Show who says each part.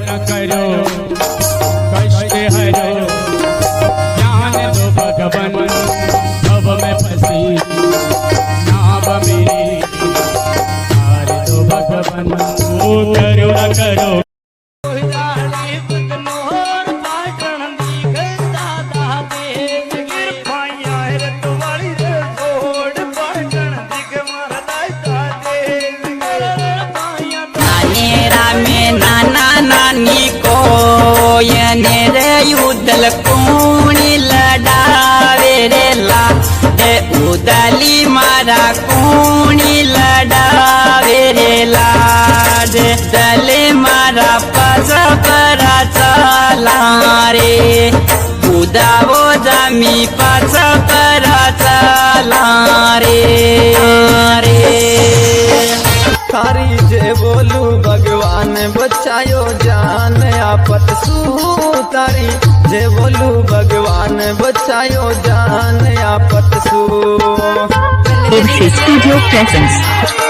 Speaker 1: न करो कष्ट हरो ज्ञान दो भगवन भव में फंसी नाव मेरी तार दो भगवन ओ करुणा करो।
Speaker 2: युद्धल कूणी लड़ावे रे ला उदली मारा कूणी लड़ावे रे लाड दले मारा पस परा चला रे उदावो जमी पस परा चला रे
Speaker 3: थारी जे बोलू भगवान बचायो जान आपत सू तारी जे बोलू भगवान बचायो जान आपत सू।
Speaker 4: Studio presents